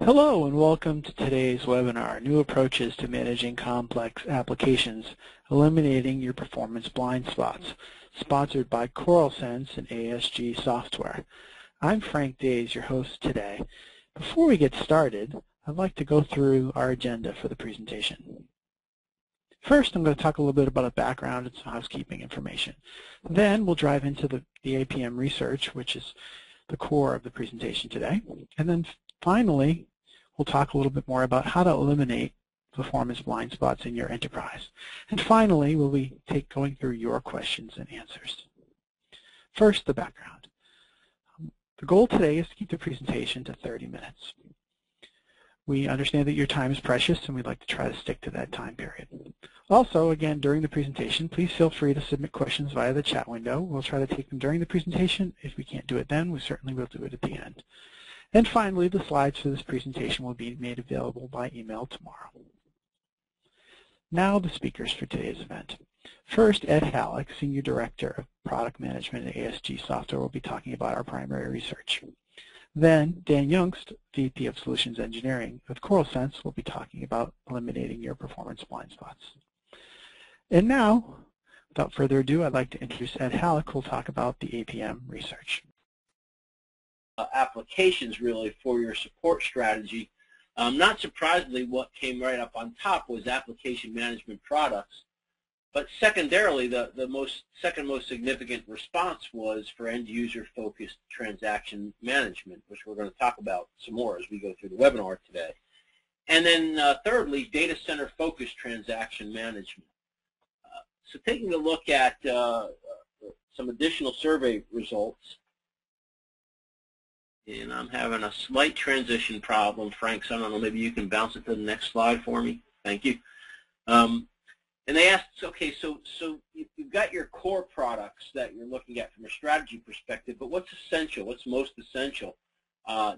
Hello and welcome to today's webinar, New Approaches to Managing Complex Applications, Eliminating Your Performance Blind Spots, sponsored by Correlsense and ASG Software. I'm Frank Days, your host today. Before we get started, I'd like to go through our agenda for the presentation. First, I'm going to talk a little bit about a background and some housekeeping information. Then we'll drive into the APM research, which is the core of the presentation today. And then finally, we'll talk a little bit more about how to eliminate performance blind spots in your enterprise. And finally, we'll be going through your questions and answers. First, the background. The goal today is to keep the presentation to 30 minutes. We understand that your time is precious, and we'd like to try to stick to that time period. Also, again, during the presentation, please feel free to submit questions via the chat window. We'll try to take them during the presentation. If we can't do it then, we certainly will do it at the end. And finally, the slides for this presentation will be made available by email tomorrow. Now, the speakers for today's event. First, Ed Halleck, Senior Director of Product Management at ASG Software, will be talking about our primary research. Then, Dan Youngst, VP of Solutions Engineering with Correlsense, will be talking about eliminating your performance blind spots. And now, without further ado, I'd like to introduce Ed Halleck, who will talk about the APM research. Applications really for your support strategy. Not surprisingly, what came right up on top was application management products. But secondarily, the second most significant response was for end-user-focused transaction management, which we're going to talk about some more as we go through the webinar today. And then thirdly, data center-focused transaction management. So taking a look at some additional survey results, and I'm having a slight transition problem, Frank, so I don't know, maybe you can bounce it to the next slide for me. Thank you. And they asked, okay, so you've got your core products that you're looking at from a strategy perspective, but what's essential, what's most essential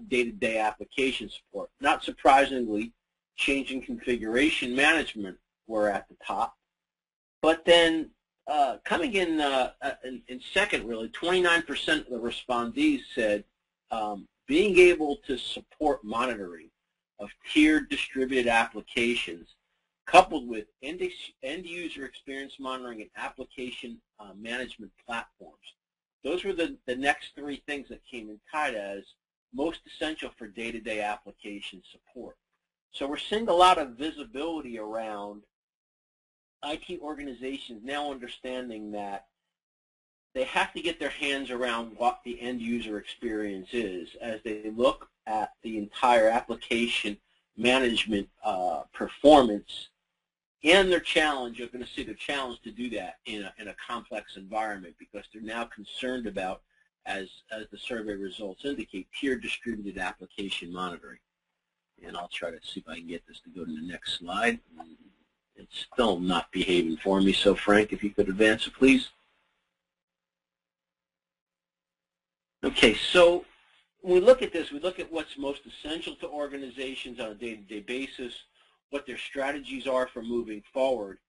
day-to-day application support? Not surprisingly, changing configuration management were at the top. But then coming in second, really, 29% of the respondees said being able to support monitoring of tiered distributed applications coupled with end-user experience monitoring and application management platforms. Those were the next three things that came in tied as most essential for day-to-day application support. So we're seeing a lot of visibility around IT organizations now understanding that they have to get their hands around what the end-user experience is as they look at the entire application management performance and their challenge. You're going to see their challenge to do that in a complex environment because they're now concerned about, as the survey results indicate, tiered distributed application monitoring. And I'll try to see if I can get this to go to the next slide. It's still not behaving for me, so Frank, if you could advance it, please. Okay, so when we look at this, we look at what's most essential to organizations on a day-to-day basis, what their strategies are for moving forward.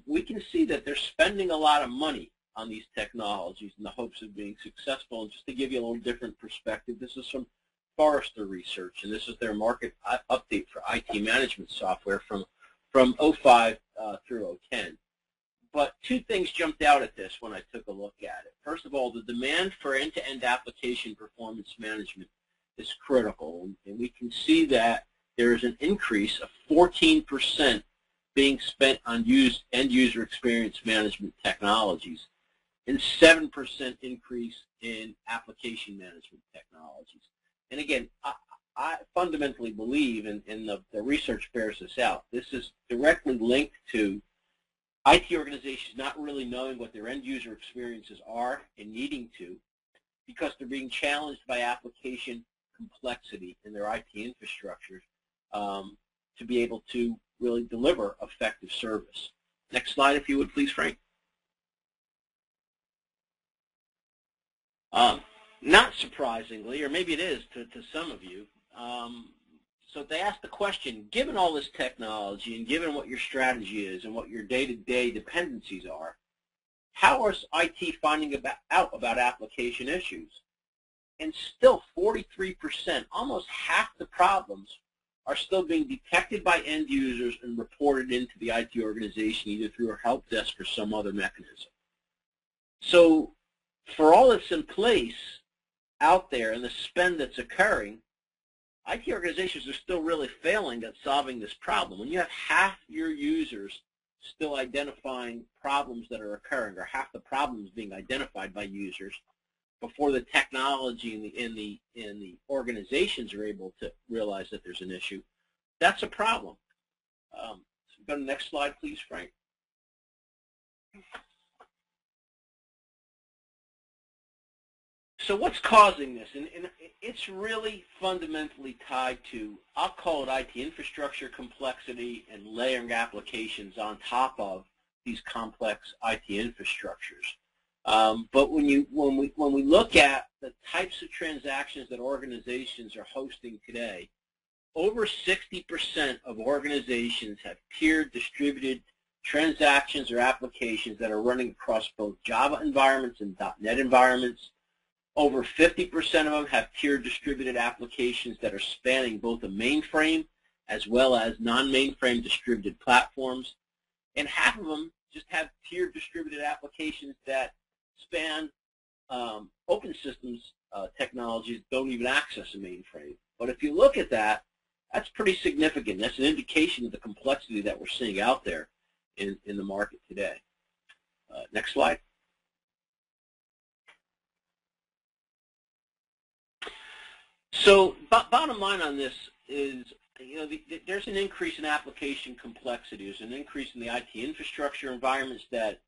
We can see that they're spending a lot of money on these technologies in the hopes of being successful. And just to give you a little different perspective, this is from Forrester Research, and this is their market update for IT management software from 05 through 010. But two things jumped out at this when I took a look at it. First of all, the demand for end-to-end application performance management is critical, and we can see that there is an increase of 14% being spent on end-user experience management technologies and 7% increase in application management technologies. And again, I fundamentally believe, and the research bears this out, this is directly linked to IT organizations not really knowing what their end-user experiences are and needing to because they're being challenged by application complexity in their IT infrastructures to be able to really deliver effective service. Next slide, if you would, please, Frank. Not surprisingly, or maybe it is to some of you, so they asked the question, given all this technology and given what your strategy is and what your day-to-day dependencies are, how is IT finding out about application issues? And still 43%, almost half the problems, are still being detected by end users and reported into the IT organization either through a help desk or some other mechanism. So for all that's in place out there and the spend that's occurring, IT organizations are still really failing at solving this problem. When you have half your users still identifying problems that are occurring, or half the problems being identified by users before the technology and the organizations are able to realize that there's an issue, that's a problem. So go to the next slide, please, Frank. So what's causing this? And it's really fundamentally tied to, I'll call it IT infrastructure complexity and layering applications on top of these complex IT infrastructures. But when we look at the types of transactions that organizations are hosting today, over 60% of organizations have tiered distributed transactions or applications that are running across both Java environments and .NET environments. Over 50% of them have tiered distributed applications that are spanning both a mainframe as well as non-mainframe distributed platforms. And half of them just have tiered distributed applications that span open systems technologies that don't even access a mainframe. But if you look at that, that's pretty significant. That's an indication of the complexity that we're seeing out there in the market today. Next slide. So bottom line on this is, there's an increase in application complexity. There's an increase in the IT infrastructure environments that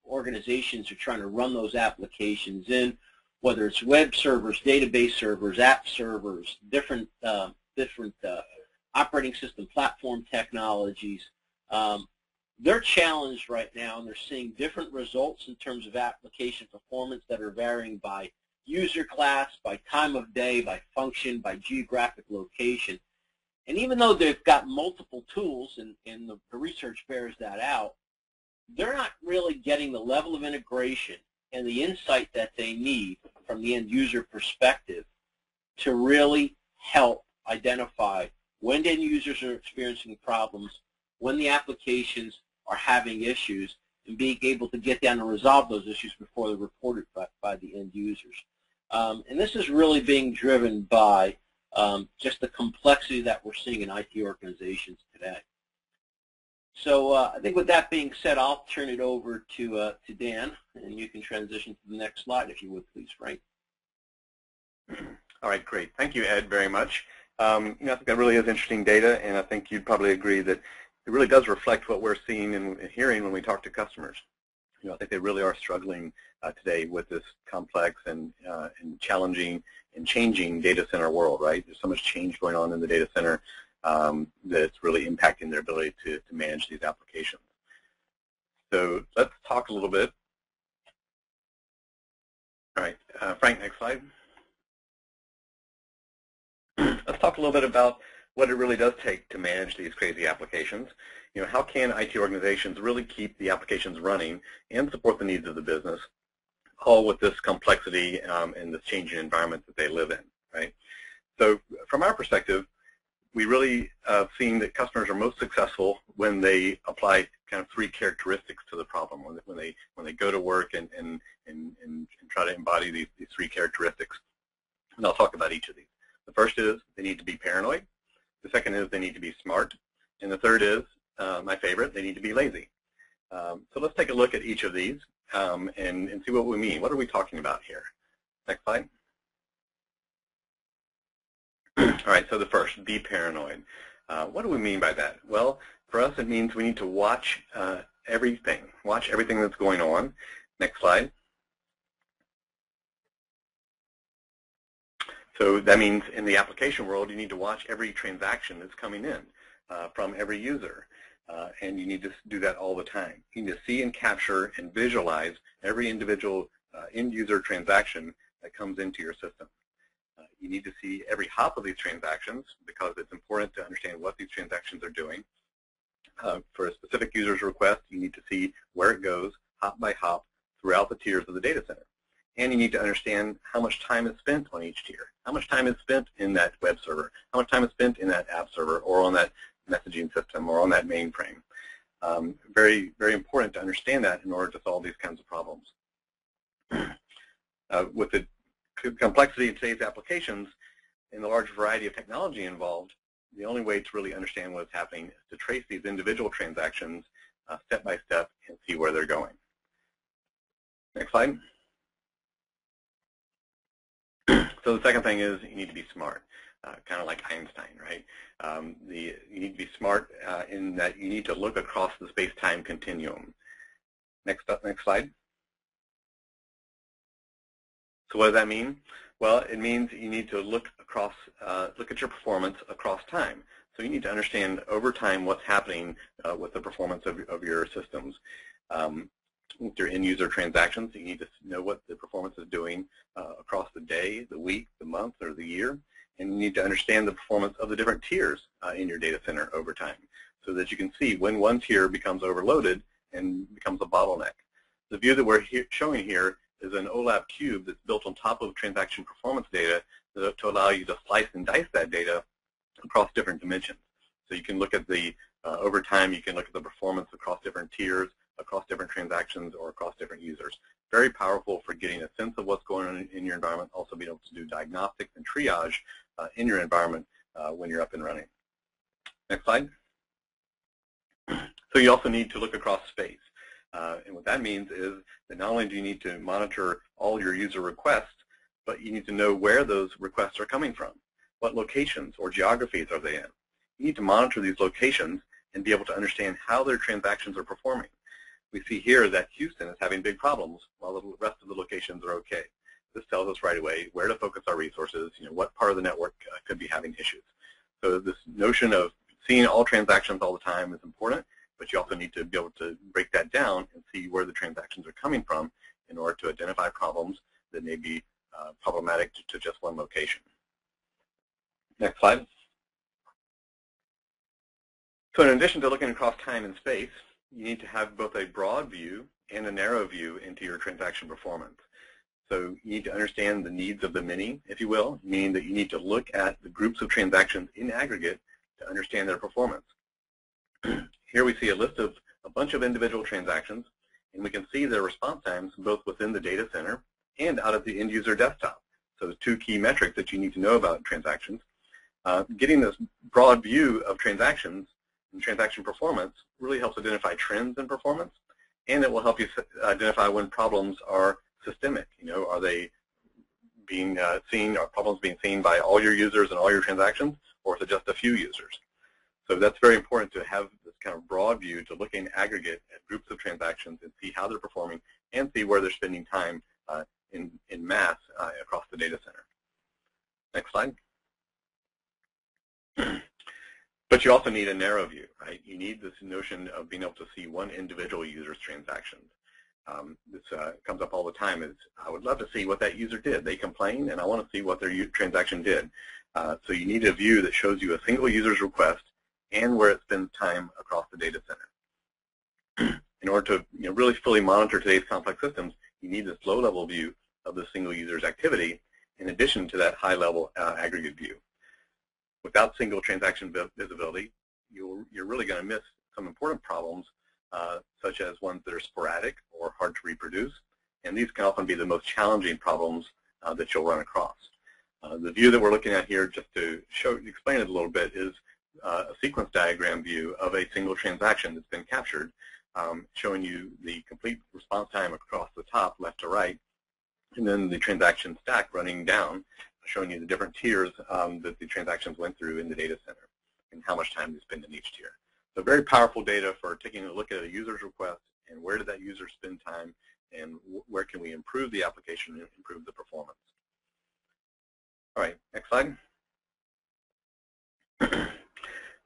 organizations are trying to run those applications in, whether it's web servers, database servers, app servers, different operating system platform technologies. They're challenged right now, and they're seeing different results in terms of application performance that are varying by user class, by time of day, by function, by geographic location. And even though they've got multiple tools, and the research bears that out, they're not really getting the level of integration and the insight that they need from the end user perspective to really help identify when end users are experiencing problems, when the applications are having issues, and being able to get down and resolve those issues before they're reported by the end users. And this is really being driven by just the complexity that we're seeing in IT organizations today. So I think with that being said, I'll turn it over to Dan, and you can transition to the next slide if you would, please, Frank. All right, great. Thank you, Ed, very much. I think that really is interesting data, and I think you'd probably agree that it really does reflect what we're seeing and hearing when we talk to customers. I think they really are struggling today with this complex and challenging and changing data center world, right? There's so much change going on in the data center that it's really impacting their ability to manage these applications. So let's talk a little bit. All right, Frank, next slide. Let's talk a little bit about what it really does take to manage these crazy applications. How can IT organizations really keep the applications running and support the needs of the business, all with this complexity and this changing environment that they live in, right? So from our perspective, we really have seen that customers are most successful when they apply kind of three characteristics to the problem, when they go to work and try to embody these three characteristics. And I'll talk about each of these. The first is they need to be paranoid. The second is they need to be smart. And the third is, my favorite, they need to be lazy. So let's take a look at each of these and see what we mean. What are we talking about here? Next slide. All right, so the first, be paranoid. What do we mean by that? Well, for us it means we need to watch everything that's going on. Next slide. So that means in the application world, you need to watch every transaction that's coming in from every user. And you need to do that all the time. You need to see and capture and visualize every individual end user transaction that comes into your system. You need to see every hop of these transactions because it's important to understand what these transactions are doing. For a specific user's request, you need to see where it goes, hop by hop, throughout the tiers of the data center. And you need to understand how much time is spent on each tier. How much time is spent in that web server? How much time is spent in that app server or on that messaging system or on that mainframe? Very, very important to understand that in order to solve these kinds of problems. With the complexity of today's applications and the large variety of technology involved, the only way to really understand what's happening is to trace these individual transactions step by step and see where they're going. Next slide. So the second thing is you need to be smart, kind of like Einstein, right? You need to be smart in that you need to look across the space-time continuum. Next slide. So what does that mean? Well, it means you need to look across, look at your performance across time. So you need to understand over time what's happening with the performance of your systems. With your end-user transactions, you need to know what the performance is doing across the day, the week, the month, or the year. And you need to understand the performance of the different tiers in your data center over time so that you can see when one tier becomes overloaded and becomes a bottleneck. The view that we're showing here is an OLAP cube that's built on top of transaction performance data to allow you to slice and dice that data across different dimensions. So you can look at the, over time, you can look at the performance across different tiers, across different transactions, or across different users. Very powerful for getting a sense of what's going on in your environment, also being able to do diagnostics and triage in your environment when you're up and running. Next slide. So you also need to look across space. And what that means is that not only do you need to monitor all your user requests, but you need to know where those requests are coming from. What locations or geographies are they in? You need to monitor these locations and be able to understand how their transactions are performing. We see here that Houston is having big problems while the rest of the locations are okay. This tells us right away where to focus our resources, what part of the network could be having issues. So this notion of seeing all transactions all the time is important, but you also need to be able to break that down and see where the transactions are coming from in order to identify problems that may be problematic to just one location. Next slide. So in addition to looking across time and space, you need to have both a broad view and a narrow view into your transaction performance. So you need to understand the needs of the many, if you will, meaning that you need to look at the groups of transactions in aggregate to understand their performance. Here we see a list of a bunch of individual transactions, and we can see their response times both within the data center and out at the end user desktop. So there's two key metrics that you need to know about transactions. Getting this broad view of transactions and transaction performance really helps identify trends in performance, and it will help you identify when problems are systemic. Are they being seen, are problems being seen by all your users and all your transactions, or is it just a few users? So that's very important to have this kind of broad view to look in aggregate at groups of transactions and see how they're performing and see where they're spending time in mass across the data center. Next slide. But you also need a narrow view, right? You need this notion of being able to see one individual user's transactions. This comes up all the time is, I would love to see what that user did. They complained, and I want to see what their transaction did. So you need a view that shows you a single user's request and where it spends time across the data center. In order to really fully monitor today's complex systems, you need this low-level view of the single user's activity in addition to that high-level aggregate view. Without single transaction visibility, you're really going to miss some important problems, such as ones that are sporadic or hard to reproduce, and these can often be the most challenging problems that you'll run across. The view that we're looking at here, just to explain it a little bit, is a sequence diagram view of a single transaction that's been captured, showing you the complete response time across the top, left to right, and then the transaction stack running down, showing you the different tiers that the transactions went through in the data center and how much time they spend in each tier. So very powerful data for taking a look at a user's request and where did that user spend time and where can we improve the application and improve the performance. All right, next slide.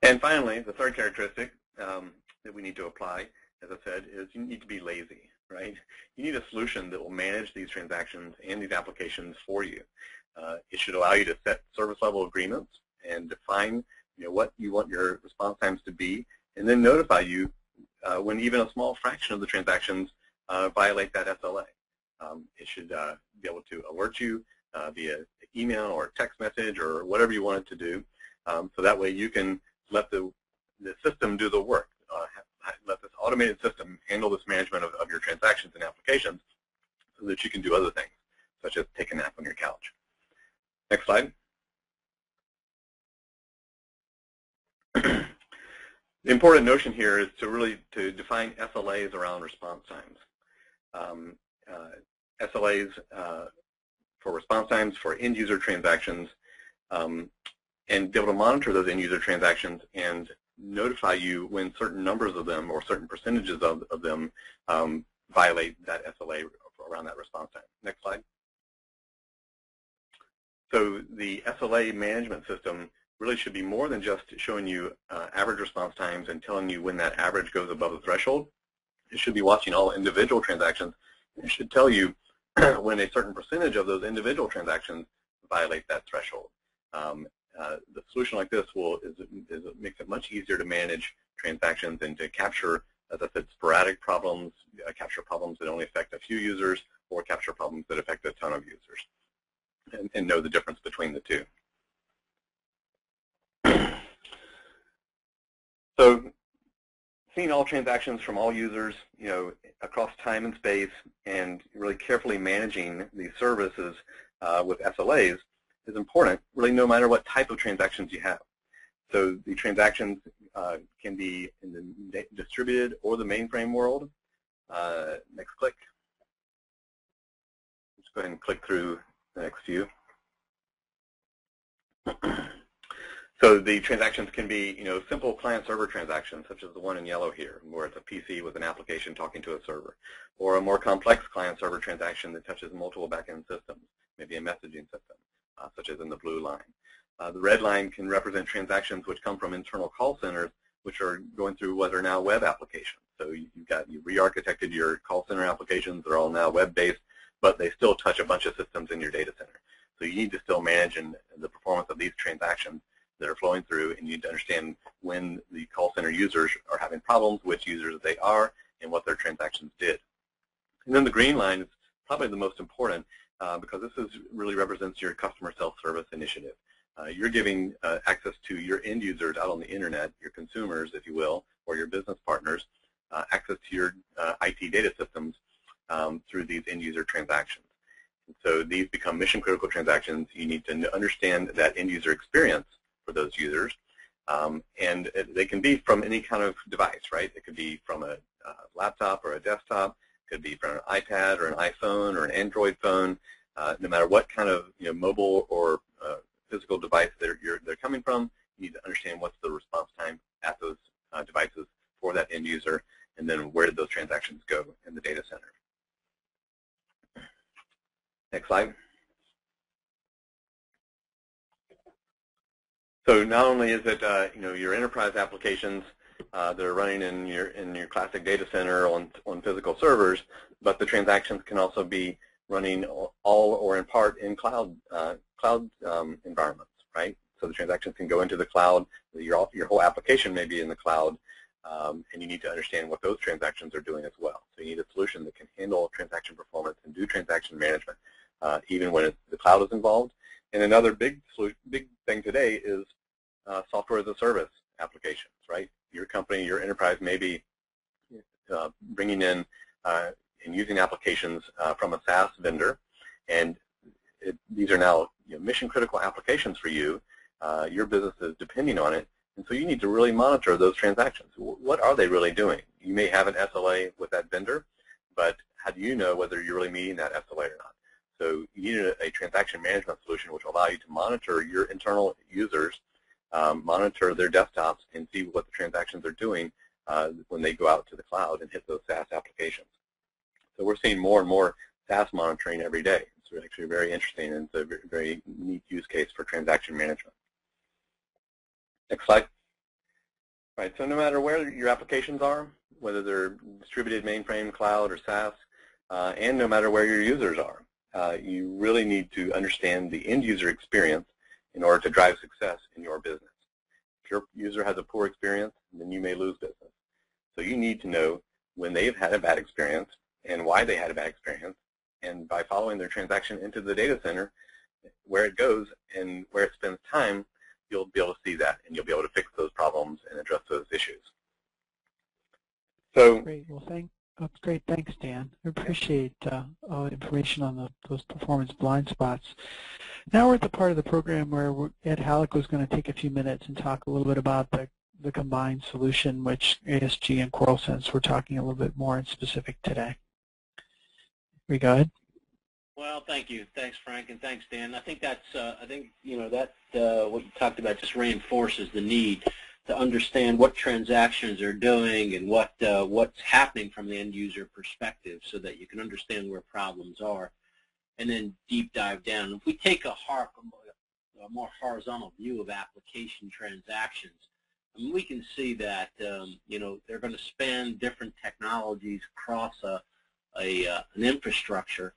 And finally, the third characteristic that we need to apply, as I said, is you need to be lazy, right? You need a solution that will manage these transactions and these applications for you. It should allow you to set service level agreements and define what you want your response times to be, and then notify you when even a small fraction of the transactions violate that SLA. It should be able to alert you via email or text message or whatever you want it to do. So that way you can let the system do the work. Let this automated system handle this management of your transactions and applications so that you can do other things, such as take a nap on your couch. Next slide. The important notion here is to define SLAs around response times. SLAs for response times for end user transactions, and be able to monitor those end user transactions and notify you when certain numbers of them or certain percentages of them violate that SLA around that response time. Next slide. So the SLA management system really should be more than just showing you average response times and telling you when that average goes above the threshold. It should be watching all individual transactions. It should tell you when a certain percentage of those individual transactions violate that threshold. The solution like this makes it much easier to manage transactions and to capture, as I said, sporadic problems, capture problems that only affect a few users, or capture problems that affect a ton of users, and know the difference between the two. So, seeing all transactions from all users, across time and space, and really carefully managing these services with SLAs is important, really no matter what type of transactions you have. So the transactions can be in the distributed or the mainframe world. Next click. Let's go ahead and click through the next few. So the transactions can be, simple client-server transactions, such as the one in yellow here, where it's a PC with an application talking to a server, or a more complex client-server transaction that touches multiple back-end systems, maybe a messaging system, such as in the blue line. The red line can represent transactions which come from internal call centers, which are going through what are now web applications. So you re-architected your call center applications; they're all now web-based, but they still touch a bunch of systems in your data center. So you need to still manage the performance of these transactions that are flowing through, and you need to understand when the call center users are having problems, which users they are, and what their transactions did. And then the green line is probably the most important because this really represents your customer self-service initiative. You're giving access to your end users out on the internet, your consumers, if you will, or your business partners, access to your IT data systems through these end user transactions. And so these become mission-critical transactions. You need to understand that end user experience for those users, and they can be from any kind of device, right? It could be from a laptop or a desktop, it could be from an iPad or an iPhone or an Android phone. No matter what kind of mobile or physical device they're coming from, you need to understand what's the response time at those devices for that end user, and then where did those transactions go in the data center. Next slide. So not only is it your enterprise applications that are running in your classic data center on physical servers, but the transactions can also be running all or in part in cloud environments, right? So the transactions can go into the cloud. Your whole application may be in the cloud, and you need to understand what those transactions are doing as well. So you need a solution that can handle transaction performance and do transaction management, even when the cloud is involved. And another big thing today is software as a service applications, right? Your company, your enterprise may be bringing in and using applications from a SaaS vendor, and these are now mission-critical applications for you. Your business is depending on it, and so you need to really monitor those transactions. What are they really doing? You may have an SLA with that vendor, but how do you know whether you're really meeting that SLA or not? So you need a transaction management solution which will allow you to monitor your internal users, monitor their desktops, and see what the transactions are doing when they go out to the cloud and hit those SaaS applications. So we're seeing more and more SaaS monitoring every day. It's actually very interesting, and it's a very neat use case for transaction management. Next slide. All right, so no matter where your applications are, whether they're distributed mainframe, cloud, or SaaS, and no matter where your users are, you really need to understand the end user experience in order to drive success in your business. If your user has a poor experience, then you may lose business. So you need to know when they've had a bad experience and why they had a bad experience, And by following their transaction into the data center, where it goes and where it spends time, you'll be able to see that, and you'll be able to fix those problems and address those issues. So great. Well, that's great. Thanks, Dan. I appreciate all the information on those performance blind spots. Now we're at the part of the program where Ed Halleck was going to take a few minutes and talk a little bit about the combined solution, which ASG and Correlsense were talking a little bit more in specific today. We go ahead. Well, thank you. Thanks, Frank, and thanks, Dan. I think that's what you talked about just reinforces the need to understand what transactions are doing and what's happening from the end user perspective, so that you can understand where problems are, and then deep dive down. If we take a more horizontal view of application transactions, I mean, we can see that they're going to span different technologies across an infrastructure.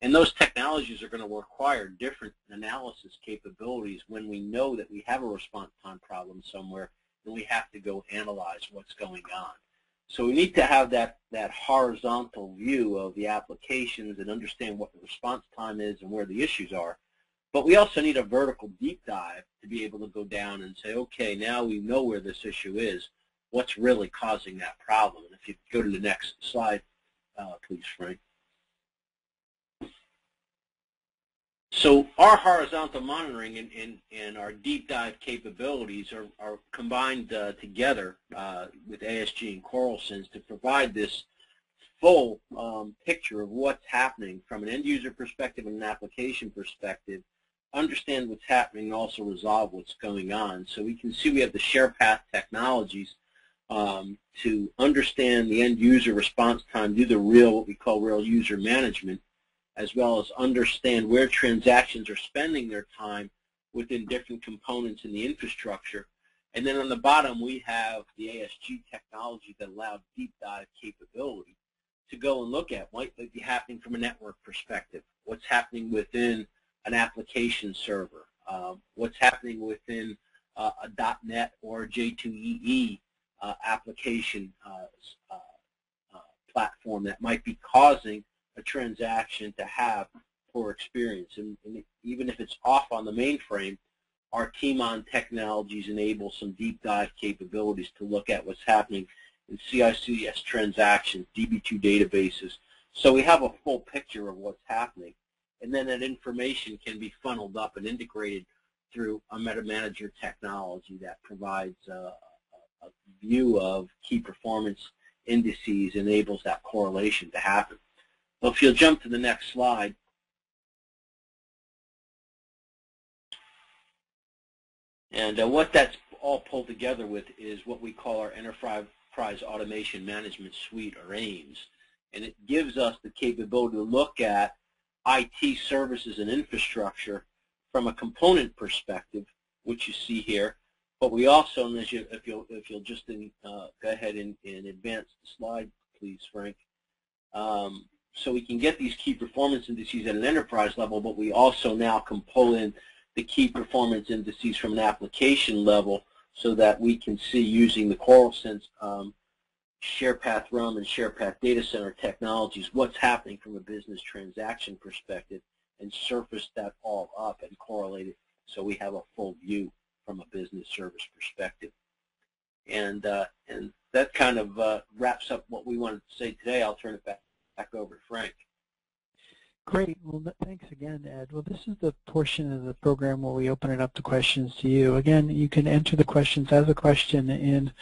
And those technologies are going to require different analysis capabilities when we know that we have a response time problem somewhere and we have to go analyze what's going on. So we need to have that horizontal view of the applications and understand what the response time is and where the issues are. But we also need a vertical deep dive to be able to go down and say, okay, now we know where this issue is. What's really causing that problem? And if you go to the next slide, please, Frank. So our horizontal monitoring and our deep dive capabilities are combined together with ASG and Correlsense to provide this full picture of what's happening from an end user perspective and an application perspective, understand what's happening, and also resolve what's going on. So we can see we have the SharePath technologies to understand the end user response time, do what we call real user management, as well as understand where transactions are spending their time within different components in the infrastructure. And then on the bottom, we have the ASG technology that allows deep dive capability to go and look at what might be happening from a network perspective, what's happening within an application server, what's happening within a .NET or J2EE application platform that might be causing a transaction to have poor experience. And even if it's off on the mainframe, our team on technologies enable some deep dive capabilities to look at what's happening in CI/CS transactions, DB2 databases. So we have a full picture of what's happening. And then that information can be funneled up and integrated through a meta manager technology that provides a view of key performance indices, enables that correlation to happen. Well, if you'll jump to the next slide. And what that's all pulled together with is what we call our Enterprise Automation Management Suite, or EAMS. And it gives us the capability to look at IT services and infrastructure from a component perspective, which you see here. But we also, and if you'll just go ahead and advance the slide, please, Frank. So we can get these key performance indices at an enterprise level, but we also now can pull in the key performance indices from an application level so that we can see, using the Correlsense SharePath RUM and SharePath Data Center technologies, what's happening from a business transaction perspective, and surface that all up and correlate it so we have a full view from a business service perspective. And that kind of wraps up what we wanted to say today. I'll turn it back over to Frank. Great. Well, thanks again, Ed. Well, this is the portion of the program where we open it up to questions to you. Again, you can enter the questions as a question in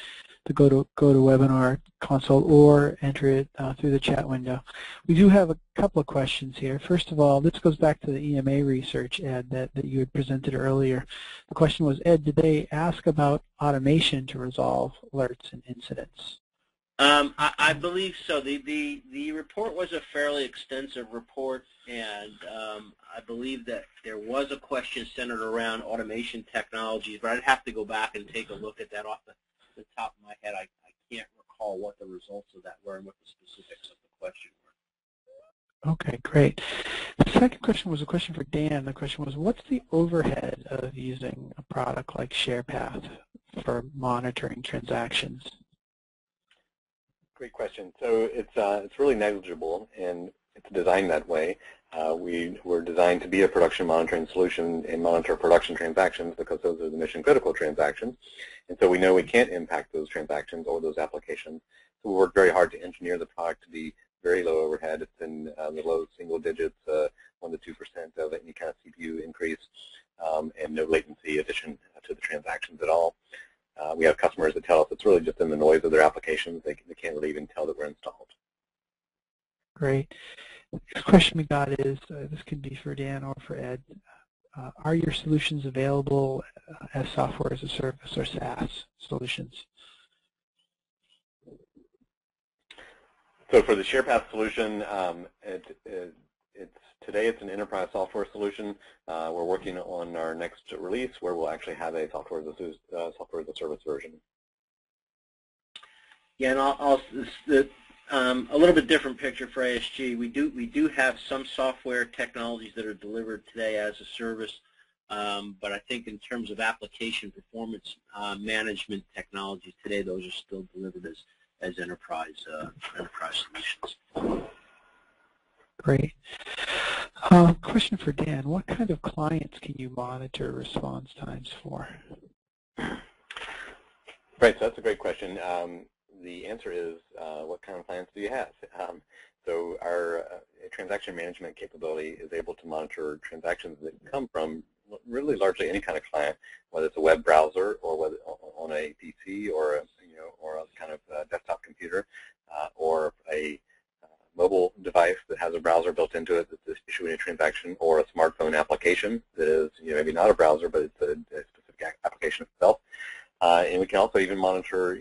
the GoToWebinar console, or enter it through the chat window. We do have a couple of questions here. First of all, this goes back to the EMA research, Ed, that you had presented earlier. The question was, Ed, did they ask about automation to resolve alerts and incidents? I believe so. The report was a fairly extensive report, and I believe that there was a question centered around automation technologies, but I'd have to go back and take a look at that off the top of my head. I can't recall what the results of that were and what the specifics of the question were. Okay, great. The second question was a question for Dan. The question was, what's the overhead of using a product like SharePath for monitoring transactions? Great question. So it's really negligible, and it's designed that way. We were designed to be a production monitoring solution and monitor production transactions because those are the mission critical transactions. And so we know we can't impact those transactions or those applications. So we worked very hard to engineer the product to be very low overhead. It's in the low single digits, 1 to 2% of any kind of CPU increase, and no latency addition to the transactions at all. We have customers that tell us it's really just in the noise of their applications. They can't really even tell that we're installed. Great. Next question we got is, this could be for Dan or for Ed. Are your solutions available as software as a service or SaaS solutions? So for the SharePath solution, today it's an enterprise software solution. We're working on our next release where we'll actually have a software as a service version. Yeah, and a little bit different picture for ASG. We do have some software technologies that are delivered today as a service, but I think in terms of application performance management technologies today, those are still delivered as enterprise solutions. Great. Question for Dan. What kind of clients can you monitor response times for? Right, so that's a great question. The answer is, what kind of clients do you have? So our transaction management capability is able to monitor transactions that come from really largely any kind of client, whether it's a web browser or whether on a PC or a kind of desktop computer, or a mobile device that has a browser built into it that's issuing a transaction, or a smartphone application that is maybe not a browser but it's a specific application itself. And we can also even monitor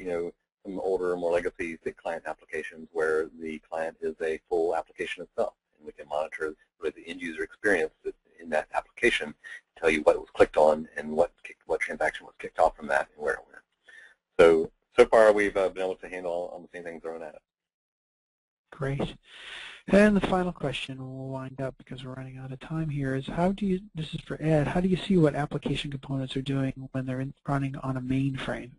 some older, more legacy client applications where the client is a full application itself, and we can monitor really the end user experience in that application, tell you what was clicked on and what transaction was kicked off from that and where it went. So far we've been able to handle almost anything thrown at us. Great. And the final question, we'll wind up because we're running out of time here, is this is for Ed, how do you see what application components are doing when they're running on a mainframe?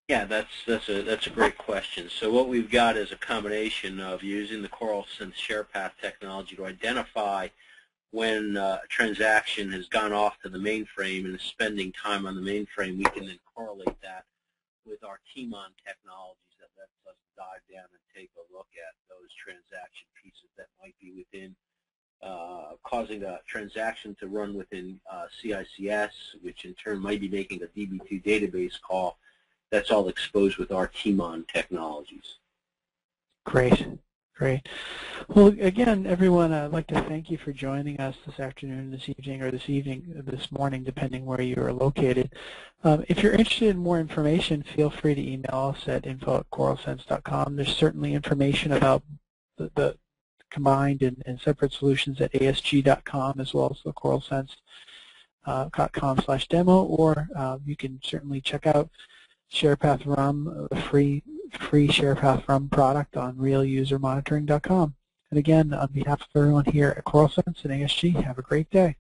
Yeah, that's a great question. So what we've got is a combination of using the Correlsense SharePath technology to identify when a transaction has gone off to the mainframe and is spending time on the mainframe. We can then correlate that with our TMON technologies that lets us dive down and take a look at those transaction pieces that might be within causing a transaction to run within CICS, which in turn might be making a DB2 database call. That's all exposed with our TMON technologies. Great. Great. Well, again, everyone, I'd like to thank you for joining us this afternoon, this evening, or this morning, depending where you are located. If you're interested in more information, feel free to email us at info@correlsense.com. There's certainly information about the combined and separate solutions at asg.com, as well as the correlsense.com/demo, or you can certainly check out SharePath RUM, the free SharePath RUM product on realusermonitoring.com. And again, on behalf of everyone here at Correlsense and ASG, have a great day.